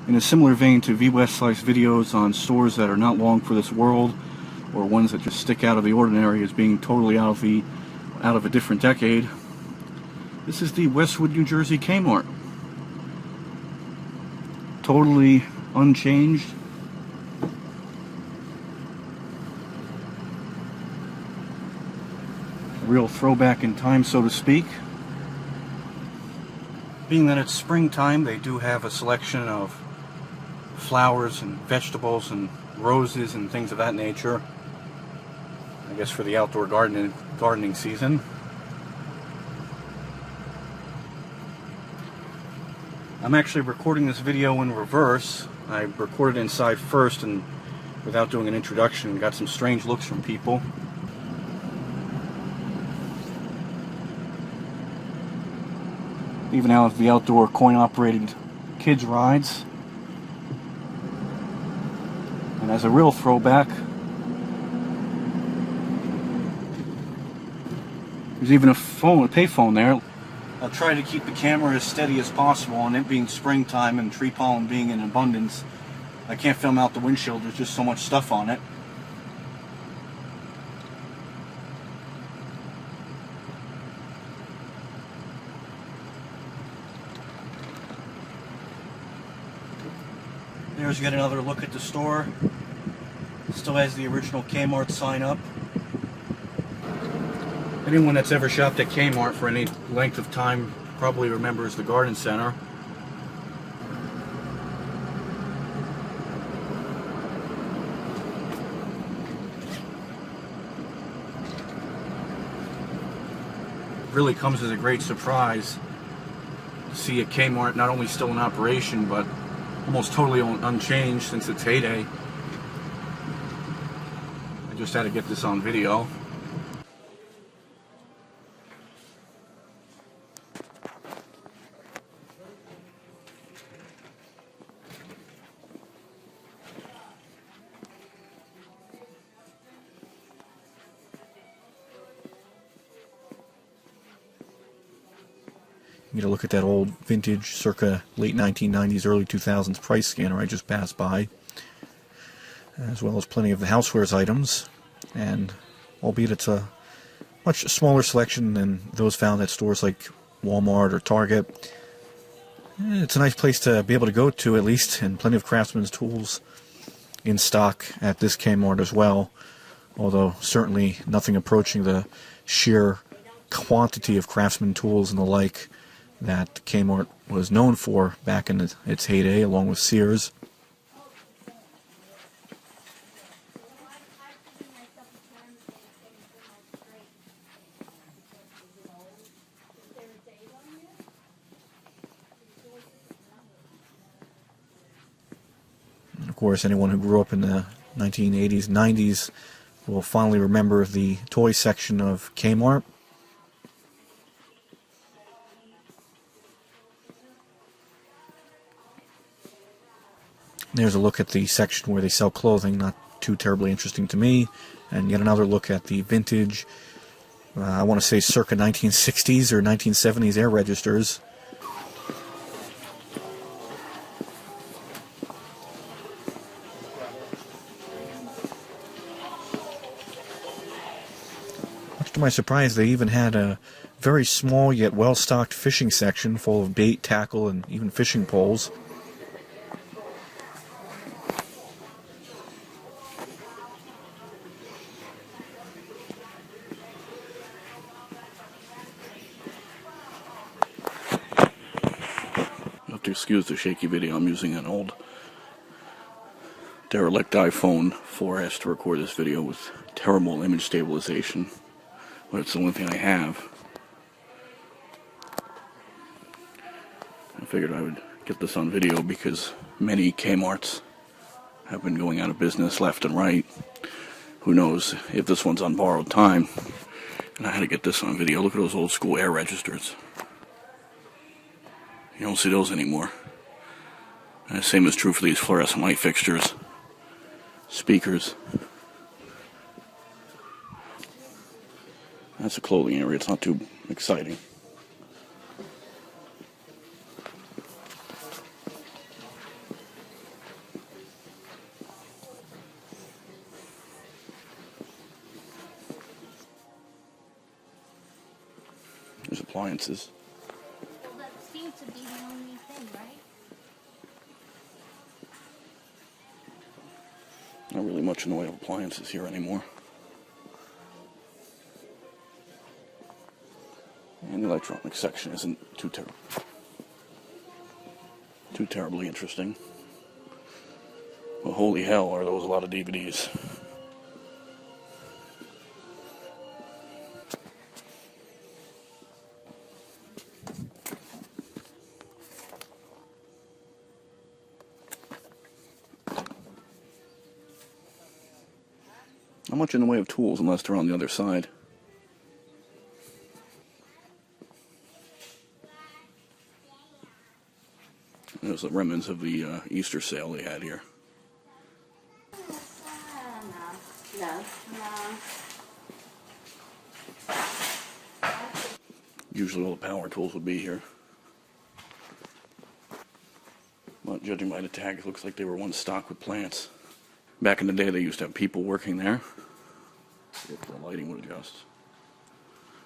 In a similar vein to Vwestlife's videos on stores that are not long for this world, or ones that just stick out of the ordinary as being totally out of a different decade, this is the Westwood, New Jersey K-Mart. Totally unchanged. A real throwback in time, so to speak. Being that it's springtime, they do have a selection of flowers and vegetables and roses and things of that nature. I guess for the outdoor gardening season. I'm actually recording this video in reverse. I recorded inside first and without doing an introduction, got some strange looks from people. Even out of the outdoor coin-operated kids rides. And as a real throwback, there's even a payphone there. I'll try to keep the camera as steady as possible, and it being springtime and tree pollen being in abundance, I can't film out the windshield, there's just so much stuff on it. There's yet another look at the store. Still has the original K-Mart sign up. Anyone that's ever shopped at K-Mart for any length of time probably remembers the garden center. It really comes as a great surprise to see a K-Mart not only still in operation, but almost totally unchanged since its heyday. I just had to get this on video. You get a look at that old vintage circa late 1990s, early 2000s price scanner I just passed by, as well as plenty of the housewares items, and albeit it's a much smaller selection than those found at stores like Walmart or Target, it's a nice place to be able to go to at least, and plenty of craftsman's tools in stock at this Kmart as well, although certainly nothing approaching the sheer quantity of craftsman tools and the like that Kmart was known for back in its heyday, along with Sears. And of course, anyone who grew up in the 1980s, 90s will fondly remember the toy section of Kmart. There's a look at the section where they sell clothing, not too terribly interesting to me, and yet another look at the vintage, I want to say circa 1960s or 1970s air registers. Much to my surprise, they even had a very small yet well-stocked fishing section full of bait, tackle, and even fishing poles. Excuse the shaky video. I'm using an old derelict iPhone 4S to record this video with terrible image stabilization, but it's the only thing I have. I figured I would get this on video because many Kmarts have been going out of business left and right. Who knows if this one's on borrowed time, and I had to get this on video. Look at those old school air registers. You don't see those anymore. And the same is true for these fluorescent light fixtures, speakers. That's a clothing area. It's not too exciting. appliances. Well, that seems to be the only thing, right? Not really much in the way of appliances here anymore. And the electronics section isn't too terribly interesting. But holy hell, are those a lot of DVDs. Not much in the way of tools unless they're on the other side. There's the remnants of the Easter sale they had here. No. Usually all the power tools would be here. But judging by the tag, it looks like they were once stocked with plants. Back in the day, they used to have people working there. If the lighting would adjust.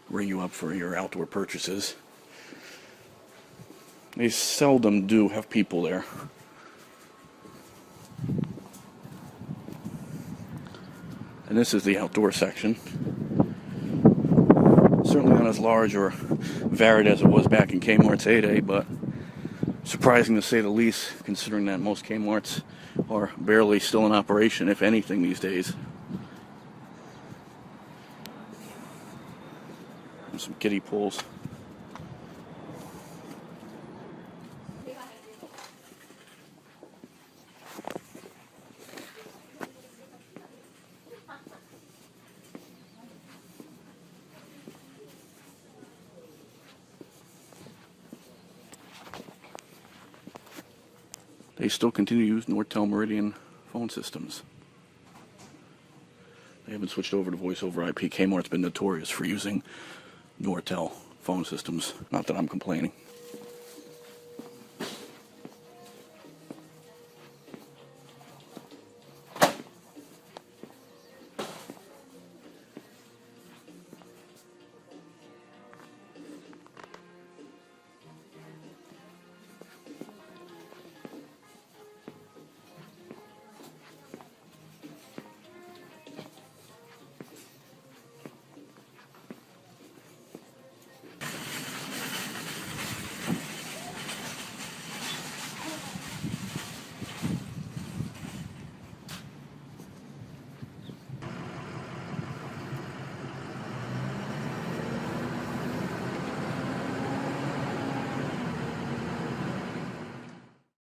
Ring you up for your outdoor purchases. They seldom do have people there. And this is the outdoor section. Certainly not as large or varied as it was back in K-Mart's heyday, but surprising to say the least, considering that most K-Marts are barely still in operation, if anything, these days. And some kiddie pools. They still continue to use Nortel Meridian phone systems. They haven't switched over to voice over IP. K-Mart's been notorious for using Nortel phone systems. Not that I'm complaining.